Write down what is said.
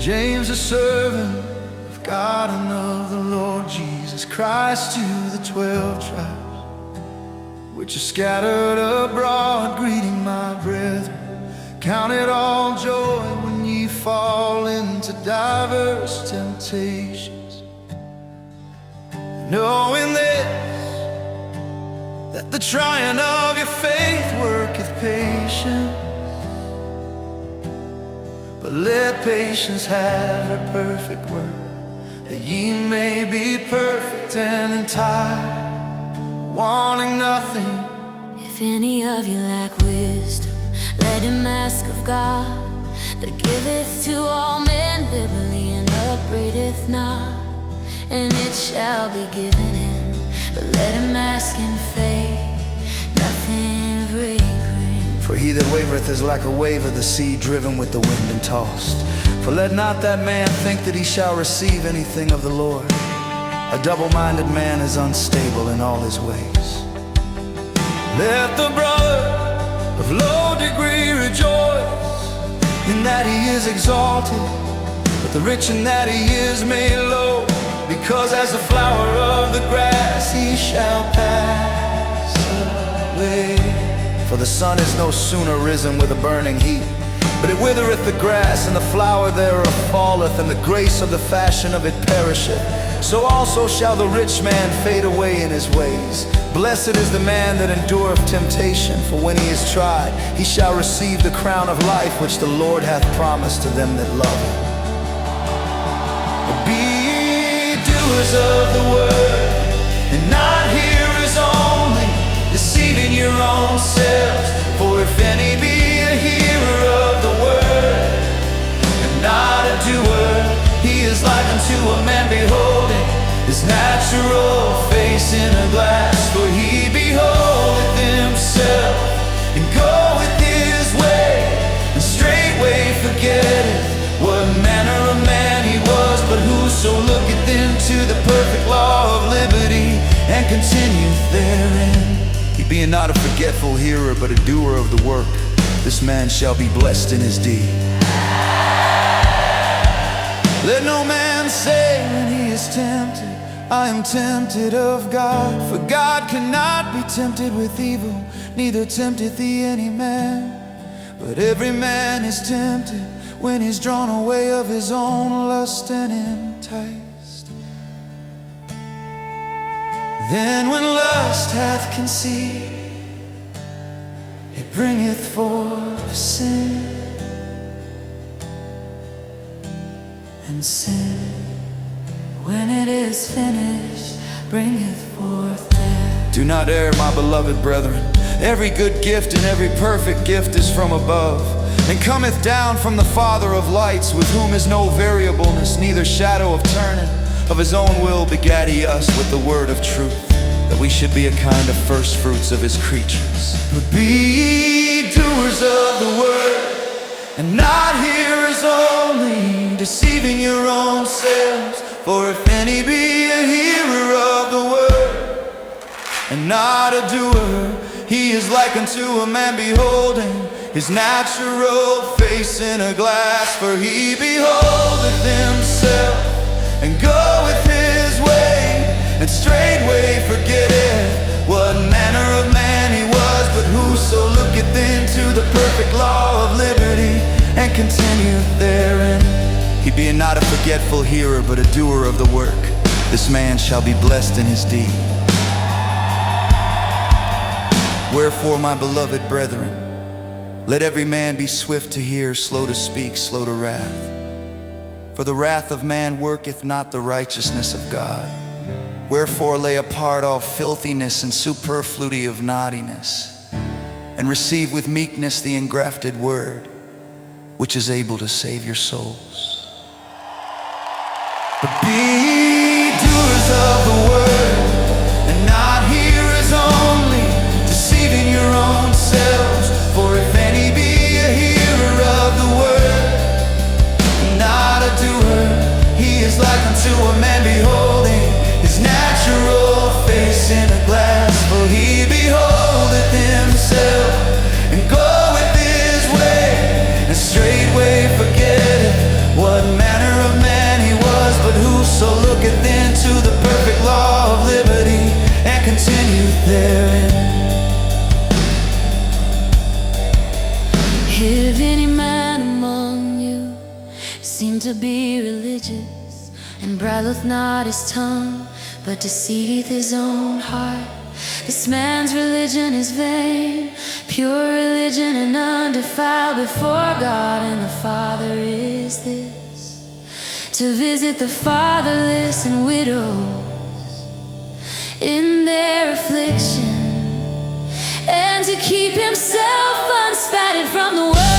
James, a servant of God and of the Lord Jesus Christ, to the 12 tribes which are scattered abroad, greeting my brethren. Count it all joy when ye fall into diverse temptations, knowing this, that the trying of your faith worketh patience. But let patience have her perfect work, that ye may be perfect and entire, wanting nothing. If any of you lack wisdom, let him ask of God, that giveth to all men liberally and upbraideth not, and it shall be given him. But let him ask in faith, nothing wavering. For he that wavereth is like a wave of the sea, driven with the wind and tossed. For let not that man think that he shall receive anything of the Lord. A double-minded man is unstable in all his ways. Let the brother of low degree rejoice in that he is exalted, but the rich in that he is made low. Because as the flower of the grass he shall pass away. For the sun is no sooner risen with a burning heat, but it withereth the grass, and the flower thereof falleth, and the grace of the fashion of it perisheth. So also shall the rich man fade away in his ways. Blessed is the man that endureth temptation, for when he is tried, he shall receive the crown of life which the Lord hath promised to them that love him. Be ye doers of the word, and not hearers only, deceiving your own selves. For if any be a hearer of the word, and not a doer, he is like unto a man beholding his natural face in a glass. For he beholdeth himself, and goeth his way, and straightway forgetteth what manner of man he was. But whoso looketh into the perfect law of liberty, and continueth therein, he being not a forgetful hearer, but a doer of the work, this man shall be blessed in his deed. Let no man say when he is tempted, I am tempted of God. For God cannot be tempted with evil, neither tempteth he any man. But every man is tempted when he's drawn away of his own lust and enticed. Then when lust hath conceived, it bringeth forth sin, and sin, when it is finished, bringeth forth death. Do not err, my beloved brethren. Every good gift and every perfect gift is from above, and cometh down from the Father of lights, with whom is no variableness, neither shadow of turning. Of his own will begat he us with the word of truth, that we should be a kind of first fruits of his creatures. But be ye doers of the word, and not hearers only, deceiving your own selves. For if any be a hearer of the word, and not a doer, he is like unto a man beholding his natural face in a glass. For he beholdeth himself, and goeth his way, and straightway forgetteth what manner of man he was. But whoso looketh into the perfect law of liberty, and continueth therein, he being not a forgetful hearer, but a doer of the work, this man shall be blessed in his deed. Wherefore, my beloved brethren, let every man be swift to hear, slow to speak, slow to wrath. For the wrath of man worketh not the righteousness of God. Wherefore lay apart all filthiness and superfluity of naughtiness, and receive with meekness the engrafted word, which is able to save your souls. But be ye doers of the word, and not hearers only, deceiving your own selves. For if any be a hearer of the word, and not a doer, he is like unto a man beholding his natural face in a glass. For he beholdeth himself, and goeth his way, and straightway forgetteth what manner bridleth not his tongue, but deceiveth his own heart. This man's religion is vain, pure religion and undefiled before God and the Father is this, to visit the fatherless and widows in their affliction, and to keep himself unspotted from the world.